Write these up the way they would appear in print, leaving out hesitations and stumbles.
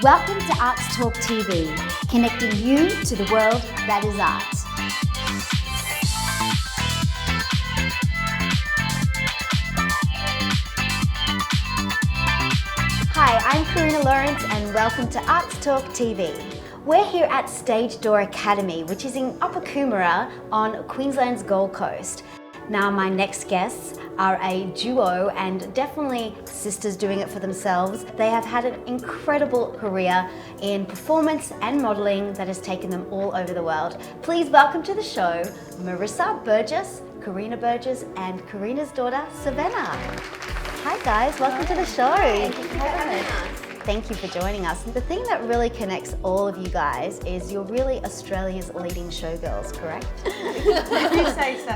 Welcome to Arts Talk TV, connecting you to the world that is art. Hi, I'm Corina Lawrence and welcome to Arts Talk TV. We're here at Stage Door Academy, which is in Upper Coomera on Queensland's Gold Coast. Now my next guests are a duo and definitely sisters doing it for themselves. They have had an incredible career in performance and modelling that has taken them all over the world. Please welcome to the show Marissa Burgess, Corina Burgess and Corina's daughter Savanna. Hi guys, welcome to the show. Thank you for having us. Thank you for joining us. The thing that really connects all of you guys is you're really Australia's leading showgirls, correct? You say so.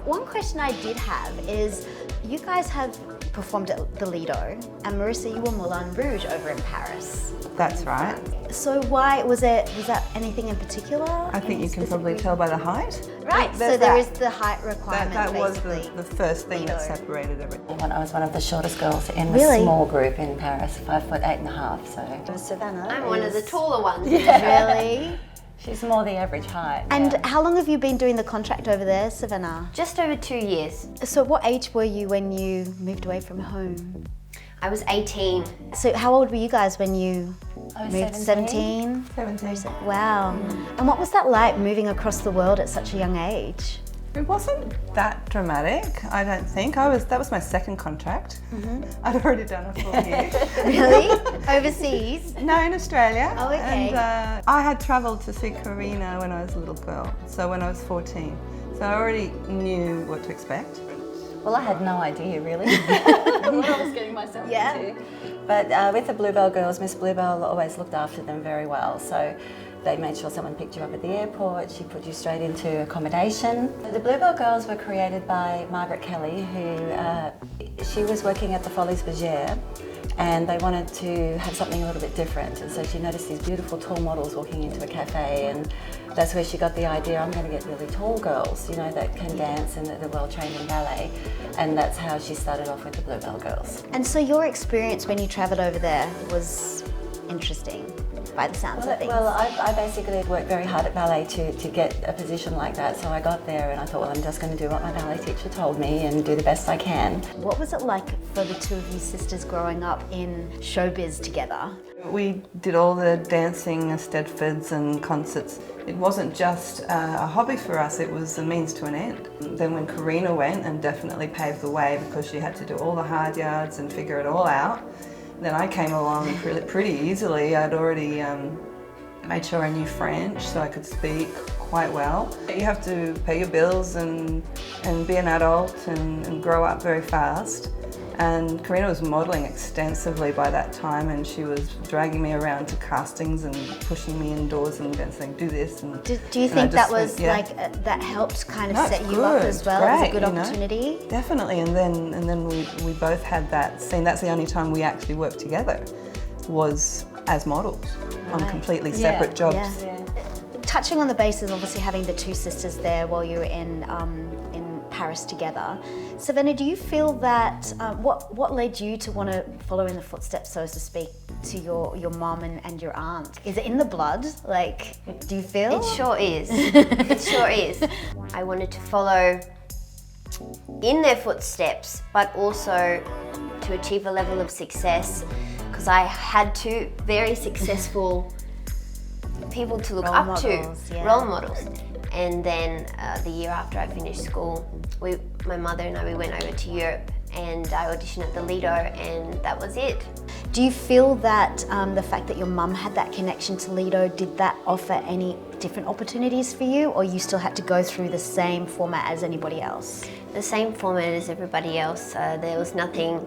One question I did have is, you guys have performed at the Lido, and Marissa, you were Moulin Rouge over in Paris. That's right. So why, was that anything in particular? I think you can probably tell by the height. Right, so there is the height requirement. That was basically. the first thing Lido. that separated everything. I was one of the shortest girls in the Really? small group in Paris, 5'8.5", so Savannah I'm one of the taller ones. Really? she's more the average height. And yeah. how long have you been doing the contract over there, Savannah? Just over 2 years. So what age were you when you moved away from home? I was 18. So how old were you guys when you I was moved? 17. 17. Wow. And what was that like, moving across the world at such a young age? It wasn't that dramatic, I don't think. That was my second contract. I'd already done a full year. Really? Overseas? No, in Australia. Oh, okay. And I had travelled to see Corina when I was a little girl, so when I was 14. So I already knew what to expect. Well, I had no idea really what I was getting myself into. But with the Bluebell girls, Miss Bluebell always looked after them very well. So they made sure someone picked you up at the airport, she put you straight into accommodation. The Bluebell girls were created by Margaret Kelly, who she was working at the Folies Bergère, and they wanted to have something a little bit different. And so she noticed these beautiful tall models walking into a cafe, and that's where she got the idea, I'm going to get really tall girls, you know, that can dance and that are well trained in ballet. And that's how she started off with the Bluebell girls. And so your experience when you travelled over there was interesting, by the sounds of things. Well, I basically worked very hard at ballet to get a position like that. So I got there and I thought, well, I'm just going to do what my ballet teacher told me and do the best I can. What was it like for the two of you sisters growing up in showbiz together? We did all the dancing, Stedfords and concerts. It wasn't just a hobby for us, it was a means to an end. Then when Corina went and definitely paved the way because she had to do all the hard yards and figure it all out, then I came along pretty easily. I'd already made sure I knew French so I could speak quite well. You have to pay your bills and be an adult and grow up very fast. And Corina was modelling extensively by that time, and she was dragging me around to castings and pushing me indoors and saying, do this. And, Do you think that was that helped kind of set you up as well? It was a good opportunity? Definitely, and then we both had that scene. That's the only time we actually worked together, was as models on completely separate jobs. Yeah. Touching on the basis, obviously having the two sisters there while you were in Paris together. Savannah, do you feel that, what led you to want to follow in the footsteps, so to speak, to your mum and your aunt? Is it in the blood? Like, do you feel? It sure is. It sure is. I wanted to follow in their footsteps, but also to achieve a level of success, because I had two very successful people to look up to, role models. And then the year after I finished school, my mother and I went over to Europe and I auditioned at the Lido, and that was it. Do you feel that the fact that your mum had that connection to Lido, did that offer any different opportunities for you, or you still had to go through the same format as anybody else? The same format as everybody else. There was nothing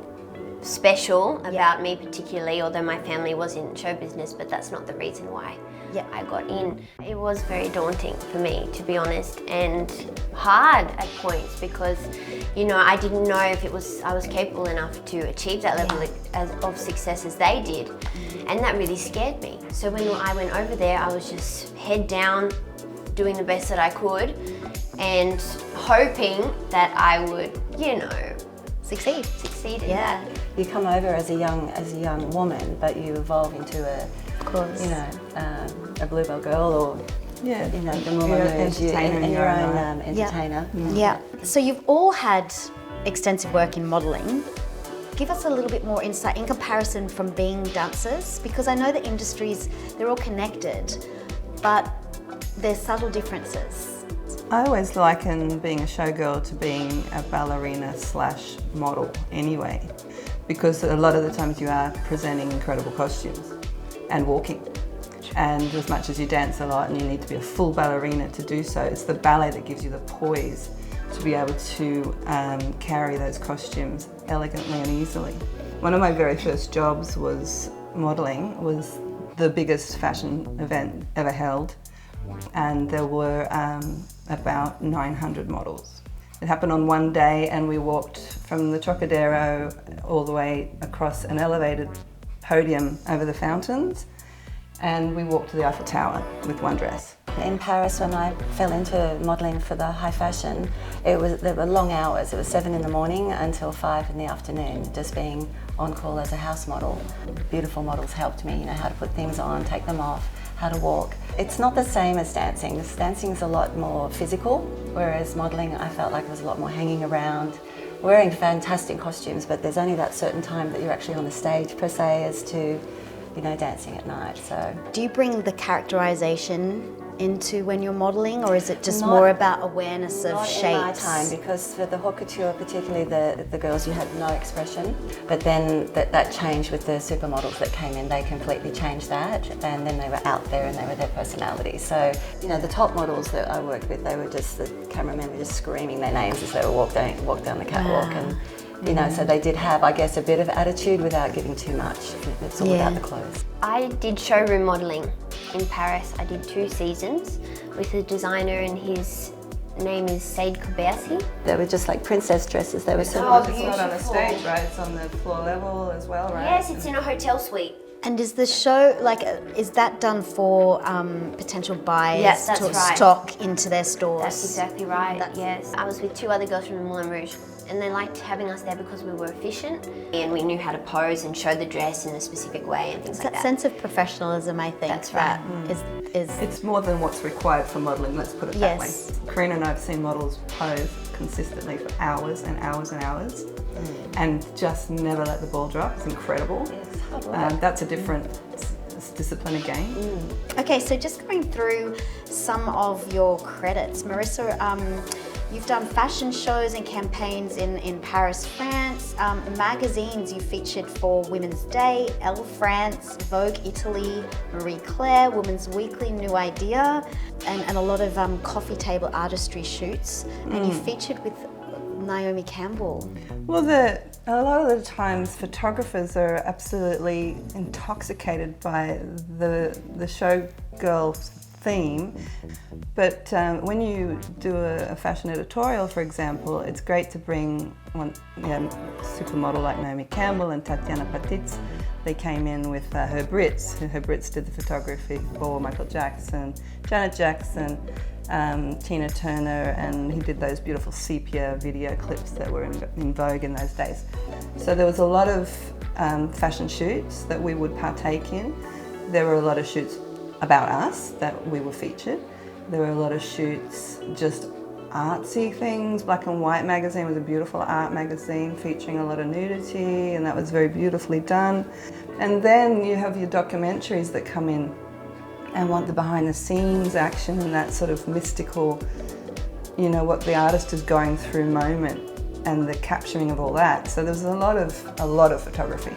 special about me particularly, although my family was in show business, but that's not the reason why I got in. It was very daunting for me, to be honest, and hard at points, because I didn't know if I was capable enough to achieve that level of success as they did, and that really scared me. So when I went over there, I was just head down, doing the best that I could and hoping that I would, you know, succeed in that. You come over as a young woman, but you evolve into you know, a bluebell girl, or you know, the woman who's your own entertainer. Yeah. So you've all had extensive work in modelling. Give us a little bit more insight in comparison from being dancers, because I know the industries, they're all connected, but there's subtle differences. I always liken being a showgirl to being a ballerina/model anyway, because a lot of the times you are presenting incredible costumes and walking. And as much as you dance a lot and you need to be a full ballerina to do so, it's the ballet that gives you the poise to be able to carry those costumes elegantly and easily. One of my very first jobs was modelling, was the biggest fashion event ever held, and there were about 900 models. It happened on one day, and we walked from the Trocadero all the way across an elevated podium over the fountains, and we walked to the Eiffel Tower with one dress. In Paris, when I fell into modelling for the high fashion, there were long hours. It was 7 in the morning until 5 in the afternoon, just being on call as a house model. Beautiful models helped me, you know, how to put things on, take them off, how to walk. It's not the same as dancing. Dancing is a lot more physical, whereas modelling, I felt like it was a lot more hanging around, wearing fantastic costumes, but there's only that certain time that you're actually on the stage per se as to, you know, dancing at night. So, do you bring the characterization into when you're modelling, or is it just more about awareness of shapes? Not in my time, because for the haute couture, particularly the girls, you had no expression. But then that changed with the supermodels that came in. They completely changed that, and then they were out there and they were their personality. So, you know, the top models that I worked with, they were just, the cameramen were just screaming their names as they were walk down the catwalk. And you know, so they did have, I guess, a bit of attitude without giving too much. It's all about the clothes. I did showroom modelling in Paris. I did 2 seasons with a designer, and his name is Said Koubersi. They were just like princess dresses. They were It's not on a stage, right? It's on the floor level as well, right? Yes, it's in a hotel suite. And is the show, like, is that done for potential buyers Yes, to that's right. stock into their stores? That's exactly right, yes. I was with 2 other girls from the Moulin Rouge, and they liked having us there because we were efficient and we knew how to pose and show the dress in a specific way and things like that. Sense of professionalism, I think. That's right. Is It's more than what's required for modelling, let's put it that way. Corina and I have seen models pose consistently for hours and hours and hours and just never let the ball drop. It's incredible. It's hard work. That's a different discipline again. Okay, so just going through some of your credits. Marissa, you've done fashion shows and campaigns in Paris, France. Magazines you featured for Women's Day, Elle France, Vogue Italy, Marie Claire, Women's Weekly, New Idea, and a lot of coffee table artistry shoots. And you featured with Naomi Campbell. Well, a lot of the times photographers are absolutely intoxicated by the showgirl theme, but when you do a fashion editorial, for example, it's great to bring one supermodel like Naomi Campbell and Tatiana Patitz. They came in with her Brits. Her Brits did the photography for Michael Jackson, Janet Jackson, Tina Turner, and he did those beautiful sepia video clips that were in vogue in those days. So there was a lot of fashion shoots that we would partake in. There were a lot of shoots about us that we were featured. There were a lot of shoots just artsy things. Black and White magazine was a beautiful art magazine featuring a lot of nudity, and that was very beautifully done. And then you have your documentaries that come in and want the behind the scenes action and that sort of mystical, you know, what the artist is going through moment and the capturing of all that. So there's a lot of photography.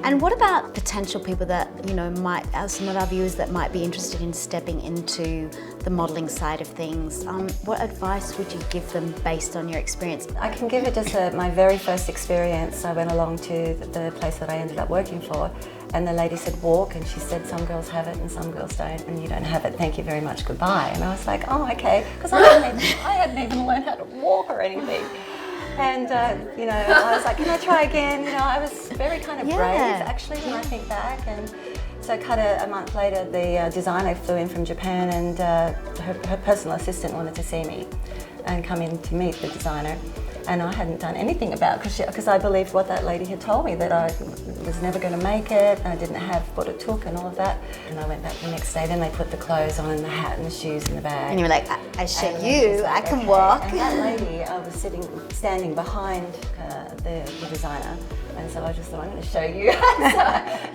And what about potential people that, you know, might, some of our viewers that might be interested in stepping into the modelling side of things? What advice would you give them based on your experience? I can give it just my very first experience. I went along to the place that I ended up working for, and the lady said walk, and she said some girls have it and some girls don't, and you don't have it, thank you very much, goodbye. And I was like, oh, okay, because I hadn't even learned how to walk or anything. And, you know, I was like, can I try again? You know, I was very kind of brave, actually, when I think back. And So cut a month later, the designer flew in from Japan, and her personal assistant wanted to see me and come in to meet the designer. And I hadn't done anything about it because I believed what that lady had told me, that I was never going to make it, and I didn't have what it took and all of that. And I went back the next day, then they put the clothes on and the hat and the shoes in the bag. And you were like, I show And you, like, I can okay. walk. And that lady, I was standing behind the designer, and so I just thought, I'm going to show you.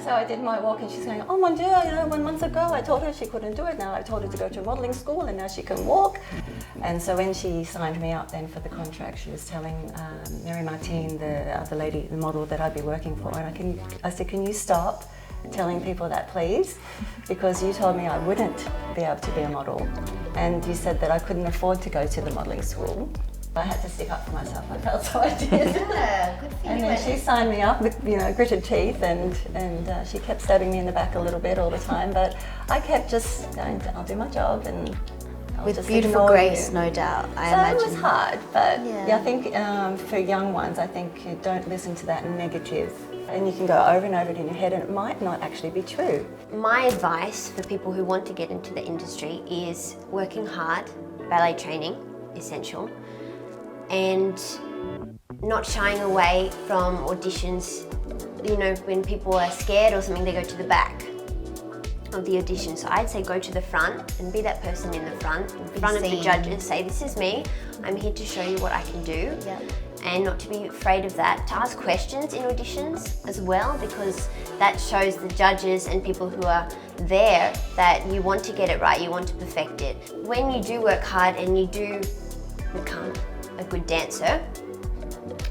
so I did my walk, and she's going, oh mon Dieu, 1 month ago I told her she couldn't do it. Now I've told her to go to modelling school, and now she can walk. And so when she signed me up then for the contract, she was telling Mary Martine, the other lady, the model that I'd be working for, and I said, can you stop telling people that, please? Because you told me I wouldn't be able to be a model, and you said that I couldn't afford to go to the modelling school. I had to stick up for myself. I felt so I did. Yeah, good for you. And then she signed me up with, gritted teeth, and she kept stabbing me in the back a little bit all the time. But I kept just going, I'll do my job, and I'll With just beautiful ignore grace, you. no doubt, I So imagine. it was hard, but Yeah. I think for young ones, I think you don't listen to that negative. And you can go over and over it in your head, and it might not actually be true. My advice for people who want to get into the industry is working hard, ballet training, essential, and not shying away from auditions. When people are scared or something, they go to the back of the audition. So I'd say go to the front and be that person in the front, in front of the seen. judges, say, this is me, I'm here to show you what I can do. Yeah. And not to be afraid of that, to ask questions in auditions as well, because that shows the judges and people who are there that you want to get it right, you want to perfect it. When you do work hard and you do become a good dancer,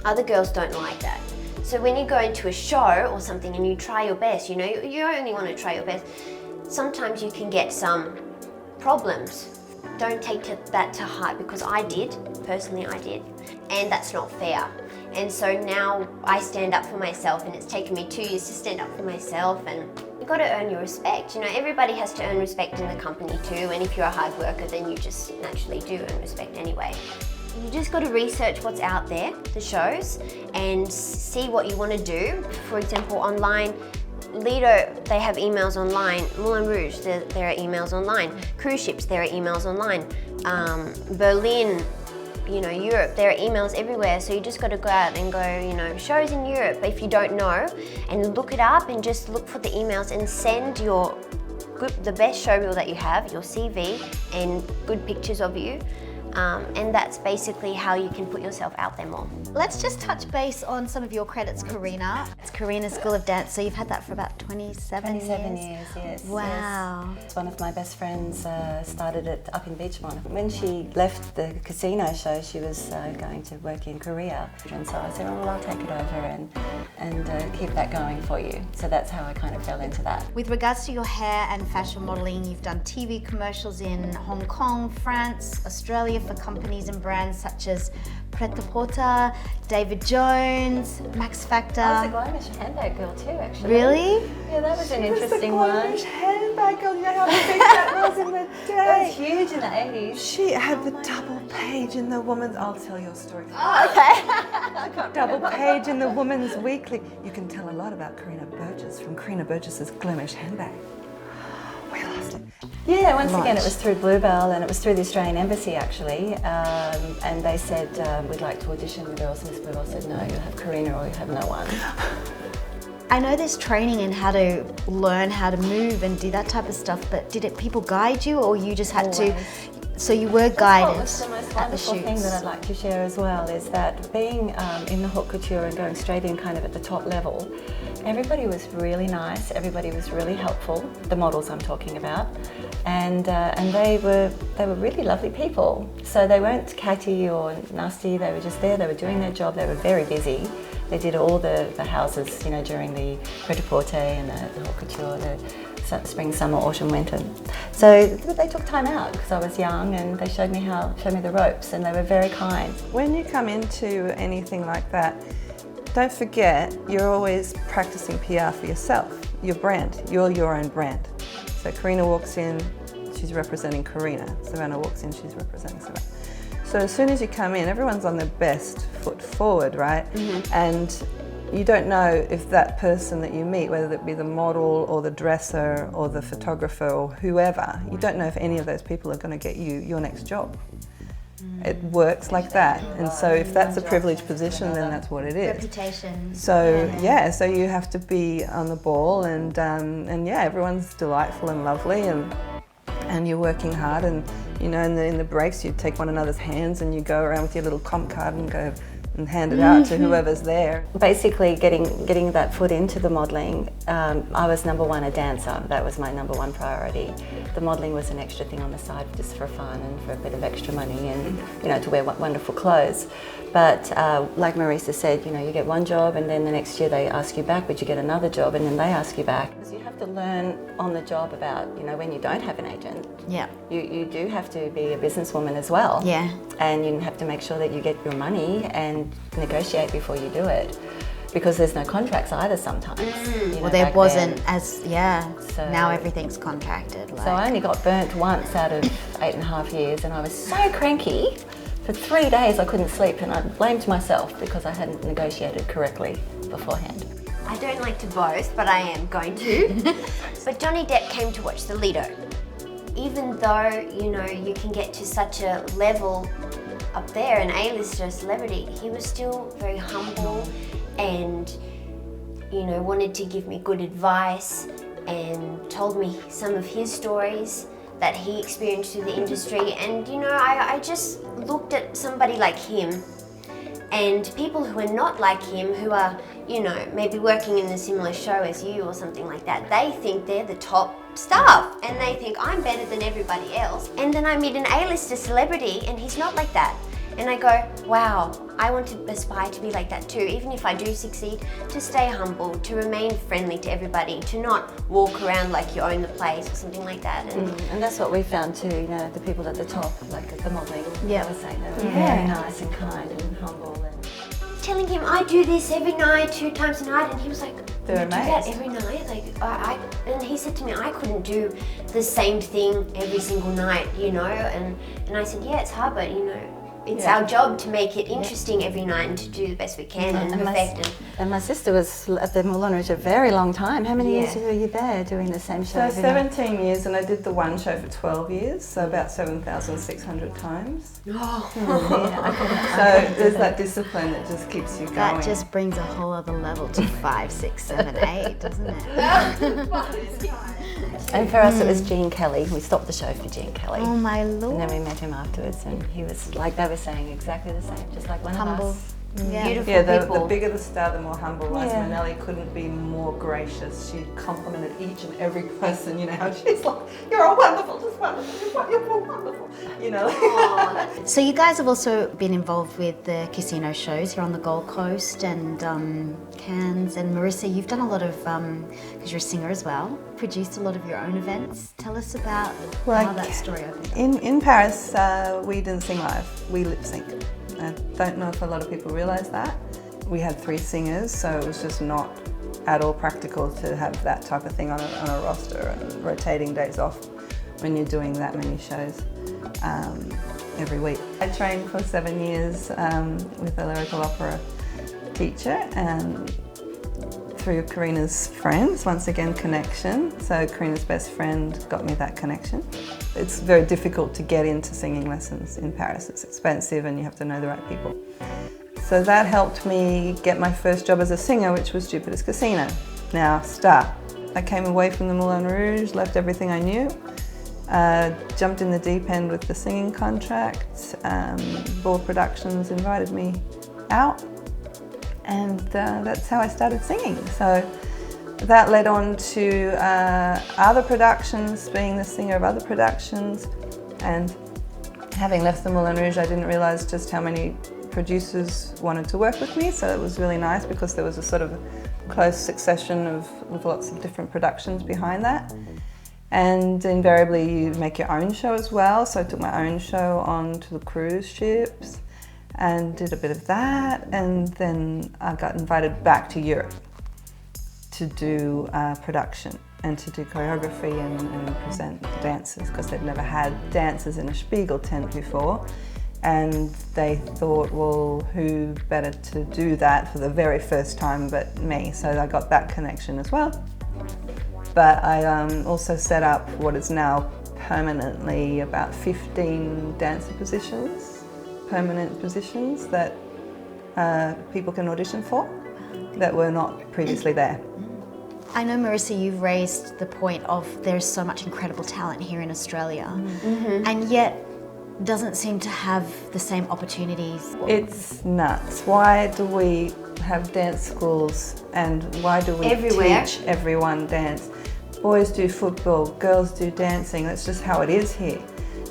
other girls don't like that. So when you go into a show or something and you try your best, you only want to try your best, sometimes you can get some problems. Don't take that to heart, because personally I did, and that's not fair. And so now I stand up for myself, and it's taken me 2 years to stand up for myself, and you've got to earn your respect. Everybody has to earn respect in the company too, and if you're a hard worker, then you just naturally do earn respect anyway. You just got to research what's out there, the shows, and see what you want to do. For example, online, Lido, they have emails online. Moulin Rouge, there are emails online. Cruise ships, there are emails online. Berlin, Europe, there are emails everywhere. So you just got to go out and go, shows in Europe, if you don't know, and look it up and just look for the emails and send the best showreel that you have, your CV, and good pictures of you. And that's basically how you can put yourself out there more. Let's just touch base on some of your credits, Corina. It's Corina's School of Dance, so you've had that for about 27 years? 27 years, yes. Wow. Yes. One of my best friends started it up in Beachmont. When she left the casino show, she was going to work in Korea. And so I said, well, I'll take it over and keep that going for you. So that's how I kind of fell into that. With regards to your hair and fashion modelling, you've done TV commercials in Hong Kong, France, Australia for companies and brands such as Pret-a-Porter, David Jones, Max Factor. I was a Glamish handbag girl too, actually. Really? Yeah, that was an interesting one. handbag girl, you know how big that was in the It day. was huge in the 80s. She had the double page in the woman's. I'll tell your story. Double page in the Woman's Weekly. You can tell a lot about Corina Burgess from Corina Burgess's Glamish handbag. We lost it. Yeah, once again it was through Bluebell, and it was through the Australian Embassy actually, and they said we'd like to audition the girls. Miss Bluebell said no, you have Corina or you have no one. I know there's training in how to learn how to move and do that type of stuff, but did people guide you, or you just had to? So you were guided That's what was the most at the wonderful thing shoots. that I'd like to share as well is that being in the haute couture and going straight in kind of at the top level, everybody was really nice, everybody was really helpful, the models I'm talking about, and they were really lovely people. So they weren't catty or nasty, they were just there, they were doing their job, they were very busy. They did all the houses, during the Pret-a-Porter and the haute couture, the spring, summer, autumn, winter. So they took time out because I was young, and they showed me the ropes, and they were very kind. When you come into anything like that, don't forget you're always practicing PR for yourself, your brand. You're your own brand. So Corina walks in, she's representing Corina. Savanna walks in, she's representing Savanna. So as soon as you come in, everyone's on their best foot forward, right? Mm-hmm. And you don't know if that person that you meet, whether it be the model or the dresser or the photographer or whoever, you don't know if any of those people are going to get you your next job. It works like that, and so if that's a privileged position, then that's what it is. Reputation. So so you have to be on the ball, and everyone's delightful and lovely, and you're working hard, and you know, in the breaks you take one another's hands and you go around with your little comp card and go and hand it out to whoever's there. Basically, getting that foot into the modelling, I was number one a dancer. That was my number one priority. The modelling was an extra thing on the side, just for fun and for a bit of extra money, and you know, to wear wonderful clothes. But like Marissa said, you know, you get one job and then the next year they ask you back, but you get another job and then they ask you back. Because you have to learn on the job about, you know, when you don't have an agent. Yeah. You do have to be a businesswoman as well. Yeah. And you have to make sure that you get your money and negotiate before you do it, because there's no contracts either sometimes. You know, Well, there back wasn't then. So now everything's contracted. So I only got burnt once out of 8.5 years, and I was so cranky. For 3 days I couldn't sleep, and I blamed myself because I hadn't negotiated correctly beforehand. I don't like to boast, but I am going to. But Johnny Depp came to watch the Lido. Even though, you know, you can get to such a level up there, an A-lister celebrity, he was still very humble and, you know, wanted to give me good advice and told me some of his stories that he experienced through the industry. And, you know, I just looked at somebody like him and people who are not like him, who are, you know, maybe working in a similar show as you or something like that, they think they're the top staff and they think I'm better than everybody else. And then I meet an A-lister celebrity and he's not like that. And I go, wow, I want to aspire to be like that too. Even if I do succeed, to stay humble, to remain friendly to everybody, to not walk around like you own the place or something like that. And that's what we found too, you know, the people at the top, like at the modelling, Yeah. I was saying they were very nice and kind and humble. And Telling him I do this every night, 2 times a night, and he was like, They're "You do that amazed. every night?" Like and he said to me, I couldn't do the same thing every single night, you know. And I said, yeah, it's hard, but you know, it's our job to make it interesting every night and to do the best we can and perfect it. And my sister was at the Moulin Rouge a very long time. How many years Yeah. were you there doing the same show? So every night? 17 years, and I did the one show for 12 years, so about 7,600 times. Oh. So there's that discipline that just keeps you going. That just brings a whole other level to 5, 6, 7, 8, doesn't it? And for us it was Gene Kelly. We stopped the show for Gene Kelly. Oh my And lord. then we met him afterwards, and he was, like they were saying, exactly the same, just like one Humble. of us. Yeah. Beautiful Yeah, the people. bigger the star, the more humble was. Yeah. Manelli couldn't be more gracious. She complimented each and every person, you know, how she's like, you're all wonderful, just wonderful, you're all wonderful, you know. So you guys have also been involved with the casino shows here on the Gold Coast and Cairns. And Marissa, you've done a lot of, because you're a singer as well, produced a lot of your own events. Tell us about how that story opened up. In Paris, we didn't sing live, we lip sync. I don't know if a lot of people realise that. We had 3 singers, so it was just not at all practical to have that type of thing on a roster and rotating days off when you're doing that many shows every week. I trained for 7 years with a lyrical opera teacher, and through Corina's friends, once again connection. So Corina's best friend got me that connection. It's very difficult to get into singing lessons in Paris. It's expensive and you have to know the right people. So that helped me get my first job as a singer, which was Jupiter's Casino. Now, start. I came away from the Moulin Rouge, left everything I knew, jumped in the deep end with the singing contract. Ball Productions invited me out, and that's how I started singing. So that led on to other productions, being the singer of other productions, and having left the Moulin Rouge, I didn't realise just how many producers wanted to work with me, so it was really nice because there was a sort of close succession of lots of different productions behind that. And invariably you make your own show as well, so I took my own show onto the cruise ships and did a bit of that, and then I got invited back to Europe to do production and to do choreography and present dancers, because they'd never had dancers in a Spiegel tent before. And they thought, well, who better to do that for the very first time but me? So I got that connection as well. But I also set up what is now permanently about 15 dancer positions, permanent positions that people can audition for that were not previously there. I know, Marissa, you've raised the point of there's so much incredible talent here in Australia, and yet doesn't seem to have the same opportunities. It's nuts. Why do we have dance schools and why do we teach everyone dance? Boys do football, girls do dancing. That's just how it is here.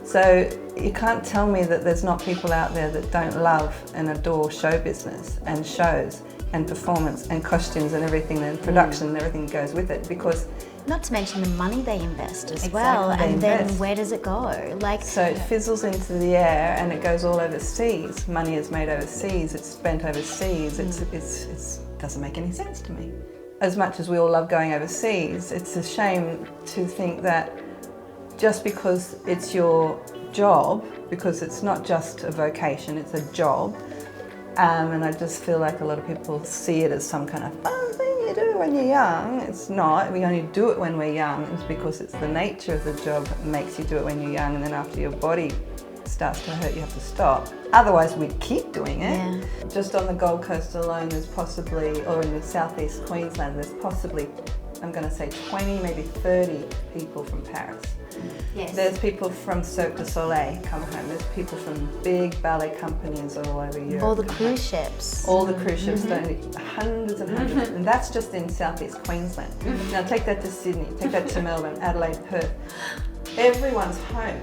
So you can't tell me that there's not people out there that don't love and adore show business and shows and performance and costumes and everything and production and everything that goes with it, because not to mention the money they invest as well, and then where does it go? So it fizzles into the air and it goes all overseas. Money is made overseas, it's spent overseas. It doesn't make any sense to me. As much as we all love going overseas, it's a shame to think that just because it's your job, because it's not just a vocation, it's a job, and I just feel like a lot of people see it as some kind of fun thing you do when you're young. It's not. We only do it when we're young. It's because it's the nature of the job that makes you do it when you're young, and then after your body starts to hurt, you have to stop. Otherwise, we'd keep doing it. Yeah. Just on the Gold Coast alone, there's possibly, or in the southeast Queensland, there's possibly, I'm going to say 20, maybe 30 people from Paris. Yes. There's people from Cirque du Soleil come home. There's people from big ballet companies all over Europe. All the cruise ships. All the cruise ships, hundreds and hundreds. And that's just in southeast Queensland. Now take that to Sydney, take that to Melbourne, Adelaide, Perth. Everyone's home.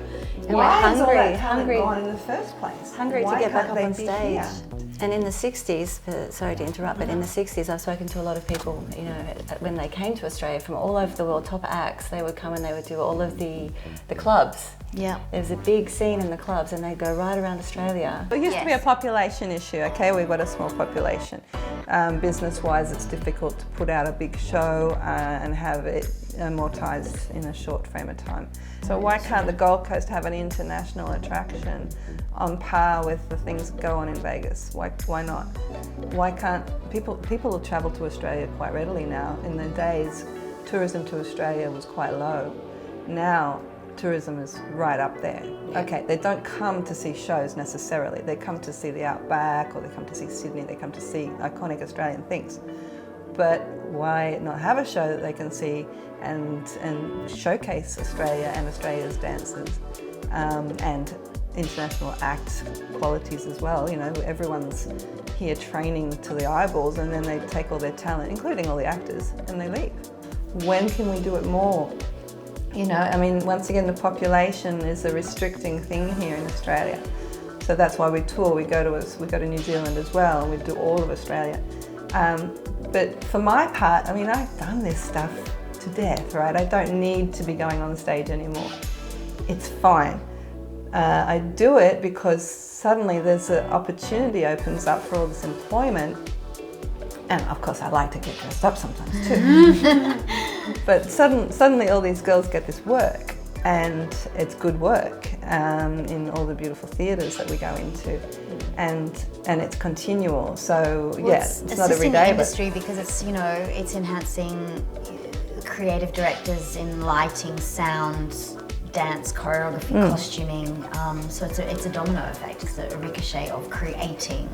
And Why is all that talent hungry gone in the first place? Hungry Why to get back can't up on they be stage. here? And in the 60s, sorry to interrupt, but in the 60s I've spoken to a lot of people, you know, when they came to Australia from all over the world, top acts, they would come and they would do all of the clubs. Yeah. There was a big scene in the clubs and they'd go right around Australia. It used to be a population issue, okay? We've got a small population. Business-wise, it's difficult to put out a big show and have it amortised in a short frame of time. So why can't the Gold Coast have an international attraction on par with the things that go on in Vegas? Why not? Why can't people travel to Australia quite readily now? In the days, tourism to Australia was quite low. Now, tourism is right up there. Okay, they don't come to see shows necessarily. They come to see the Outback, or they come to see Sydney, they come to see iconic Australian things. But why not have a show that they can see and showcase Australia and Australia's dancers and international act qualities as well? You know, everyone's here training to the eyeballs, and then they take all their talent, including all the actors, and they leave. When can we do it more? You know, I mean, once again, the population is a restricting thing here in Australia. So that's why we tour. We go to New Zealand as well, and we do all of Australia. But for my part, I mean, I've done this stuff to death, right? I don't need to be going on the stage anymore. It's fine. I do it because suddenly there's an opportunity opens up for all this employment. And of course, I like to get dressed up sometimes too. But suddenly all these girls get this work, and it's good work in all the beautiful theatres that we go into, and it's continual. So well, yeah, it's not every day. The industry, because it's, you know, it's enhancing creative directors in lighting, sound, dance, choreography, costuming. So it's a domino effect. It's a ricochet of creating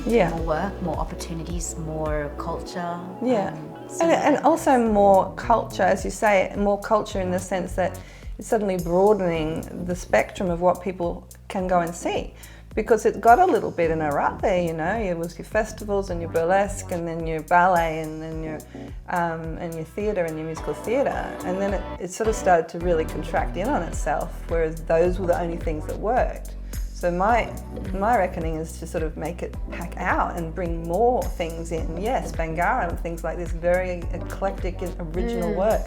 more work, more opportunities, more culture. Yeah. And also more culture, as you say, more culture in the sense that it's suddenly broadening the spectrum of what people can go and see. Because it got a little bit in a rut there, you know. It was your festivals and your burlesque, and then your ballet, and then your theatre and your musical theatre, and then it sort of started to really contract in on itself. Whereas those were the only things that worked. So my reckoning is to sort of make it pack out and bring more things in. Yes, Bangara and things like this, very eclectic and original work.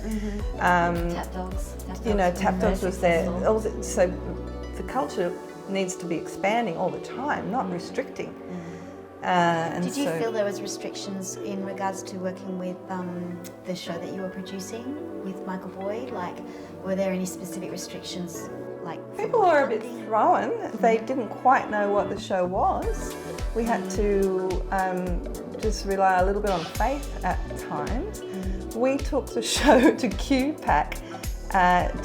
Tap Dogs. You know, Tap Dogs was there. So the culture needs to be expanding all the time, not restricting. Did you feel there was restrictions in regards to working with the show that you were producing with Michael Boyd? Like, were there any specific restrictions? Like people were a bit thrown. They didn't quite know what the show was. We had to just rely a little bit on faith at times. We took the show to QPAC,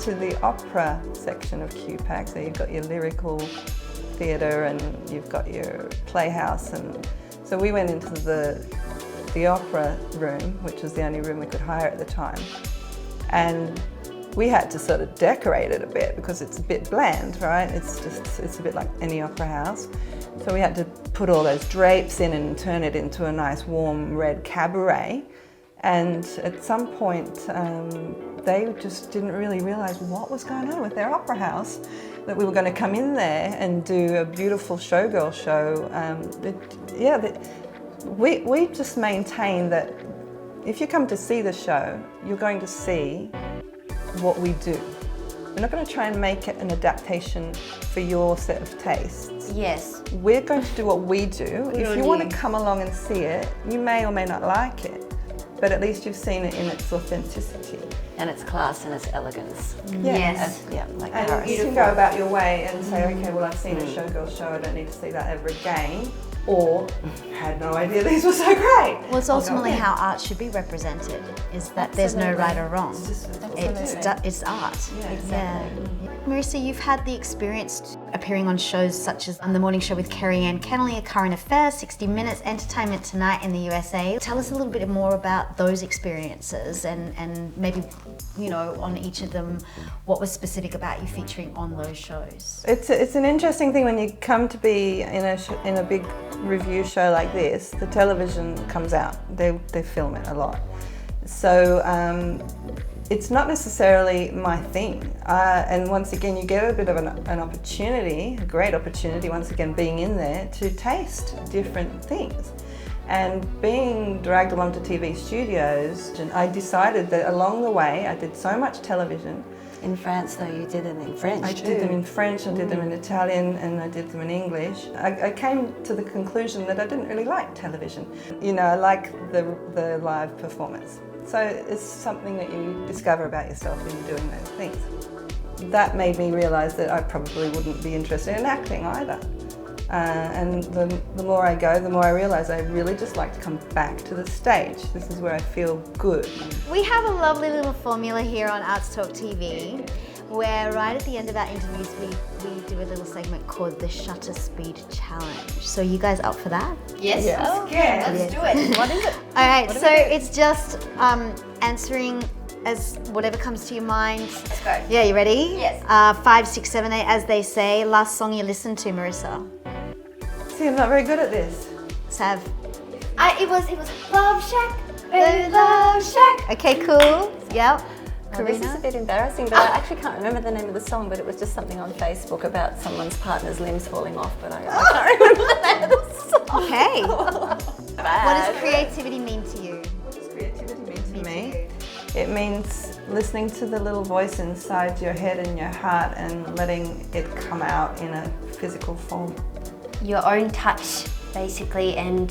to the opera section of QPAC. So you've got your lyrical theatre and you've got your playhouse, and so we went into the opera room, which was the only room we could hire at the time, and we had to sort of decorate it a bit because it's a bit bland, right? It's a bit like any opera house. So we had to put all those drapes in and turn it into a nice warm red cabaret. And at some point, they just didn't really realise what was going on with their opera house, that we were going to come in there and do a beautiful Showgirls show. We just maintain that if you come to see the show, you're going to see what we do. We're not going to try and make it an adaptation for your set of tastes. Yes. We're going to do what we do. If you want to come along and see it, you may or may not like it, but at least you've seen it in its authenticity. And its class and its elegance. Yes. Like And Paris. you can go about your way and say, okay, well, I've seen a Showgirls show, I don't need to see that ever again. Or, had no idea these were so great. Well, it's ultimately how art should be represented, is that there's no right or wrong. It's art. Yeah, exactly. Marissa, you've had the experience appearing on shows such as On the Morning Show with Kerry-Ann Kennelly, A Current Affair, 60 Minutes, Entertainment Tonight in the USA. Tell us a little bit more about those experiences and maybe, you know, on each of them, what was specific about you featuring on those shows? It's an interesting thing when you come to be in a big review show like this. The television comes out, they film it a lot. So it's not necessarily my thing. And once again, you get a bit of an opportunity, a great opportunity, once again, being in there to taste different things. And being dragged along to TV studios, I decided that along the way, I did so much television. In France, though, you did them in French I did them in French, I did them in Italian, and I did them in English. I came to the conclusion that I didn't really like television. You know, I like the live performance. So it's something that you discover about yourself in doing those things. That made me realise that I probably wouldn't be interested in acting either. And the more I go, the more I realise I really just like to come back to the stage. This is where I feel good. We have a lovely little formula here on Arts Talk TV, where right at the end of our interviews we do a little segment called the Shutter Speed Challenge. So you guys up for that? Yes. Yeah. Let's do it. What is it? All right, so it's just answering as whatever comes to your mind. Let's go. Yeah, you ready? Yes. 5, 6, 7, 8, as they say. Last song you listened to, Marissa? See, I'm not very good at this. Sav? It was Love Shack, Love Shack. Okay, cool. Yep. Oh, this is a Corina? bit embarrassing, but I actually can't remember the name of the song, but it was just something on Facebook about someone's partner's limbs falling off, but I can't remember the name of the song. Okay. What does creativity mean to you? What does creativity mean to me? It means listening to the little voice inside your head and your heart and letting it come out in a physical form. Your own touch, basically, and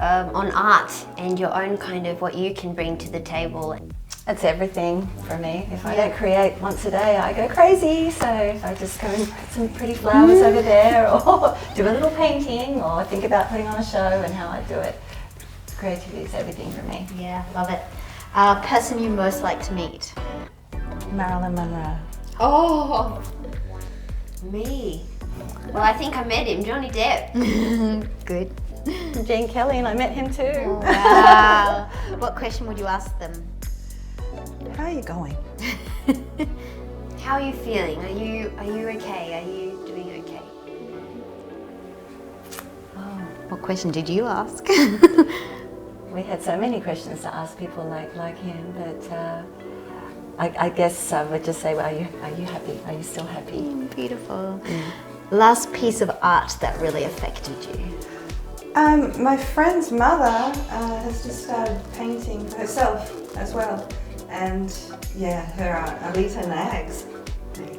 on art, and your own kind of what you can bring to the table. It's everything for me. If I don't create once a day, I go crazy. So if I just go and put some pretty flowers over there, or do a little painting, or think about putting on a show and how I do it, creativity is everything for me. Yeah, love it. Person you most like to meet? Marilyn Monroe. Oh, me. Well, I think I met him, Johnny Depp. Good. Gene Kelly, and I met him too. Wow. What question would you ask them? How are you going? How are you feeling? Are you okay? Are you doing okay? What question did you ask? We had so many questions to ask people like him, but I guess I would just say, well, are you happy? Are you still happy? Beautiful. Last piece of art that really affected you? My friend's mother has just started painting for herself as well. And yeah, her Alita Nags. There you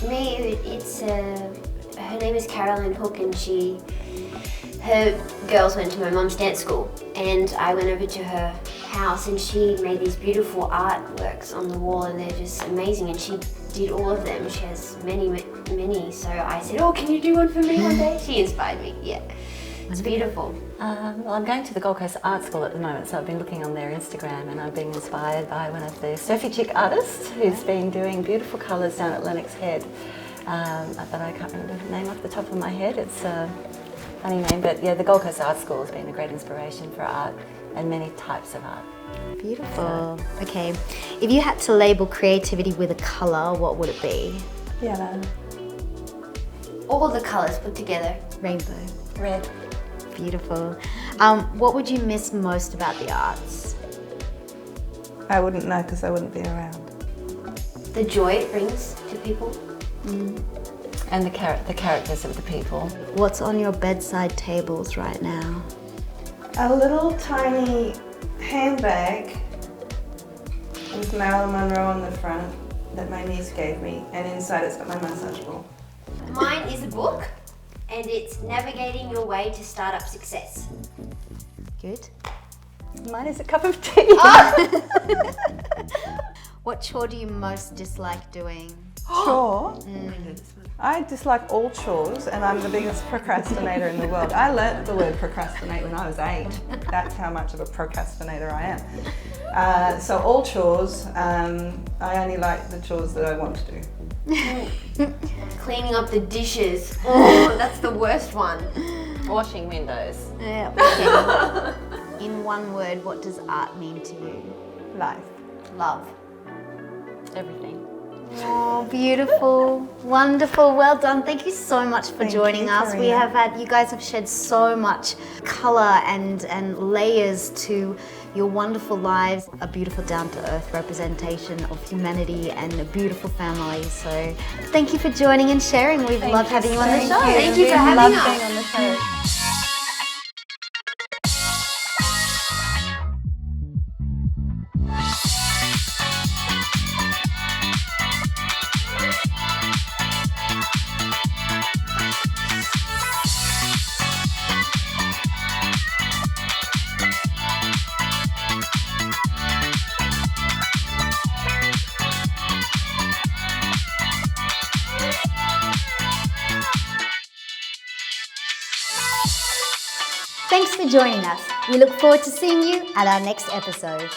go. Me, it's her name is Caroline Hook, and she her girls went to my mum's dance school, and I went over to her house, and she made these beautiful artworks on the wall, and they're just amazing, and she did all of them. She has many, so I said, oh, can you do one for me one day? She inspired me, yeah. It's beautiful. Well, I'm going to the Gold Coast Art School at the moment, so I've been looking on their Instagram, and I've been inspired by one of the surfy chick artists who's been doing beautiful colours down at Lennox Head. But I can't remember the name off the top of my head. It's a funny name, but yeah, the Gold Coast Art School has been a great inspiration for art and many types of art. Beautiful. Okay, if you had to label creativity with a colour, what would it be? Yellow. All the colours put together. Rainbow. Red. Beautiful. What would you miss most about the arts? I wouldn't know because I wouldn't be around. The joy it brings to people. And the characters of the people. What's on your bedside tables right now? A little tiny handbag with Marilyn Monroe on the front that my niece gave me, and inside it's got my massage ball. Mine is a book, and it's Navigating Your Way to Startup Success. Good. Mine is a cup of tea. What chore do you most dislike doing? Chore? I dislike all chores, and I'm the biggest procrastinator in the world. I learnt the word procrastinate when I was 8. That's how much of a procrastinator I am. So all chores, I only like the chores that I want to do. Cleaning up the dishes. Oh, that's the worst one. Washing windows. Yeah. Okay. In one word, what does art mean to you? Life. Love. Everything. Oh, beautiful, wonderful, well done. Thank you so much for Thank joining you, us. Corina. You guys have shed so much colour and layers to your wonderful lives, a beautiful down-to-earth representation of humanity and a beautiful family. So thank you for joining and sharing. We've loved having you on the show. Thank you for having us. Being on the show. Thanks for joining us. We look forward to seeing you at our next episode.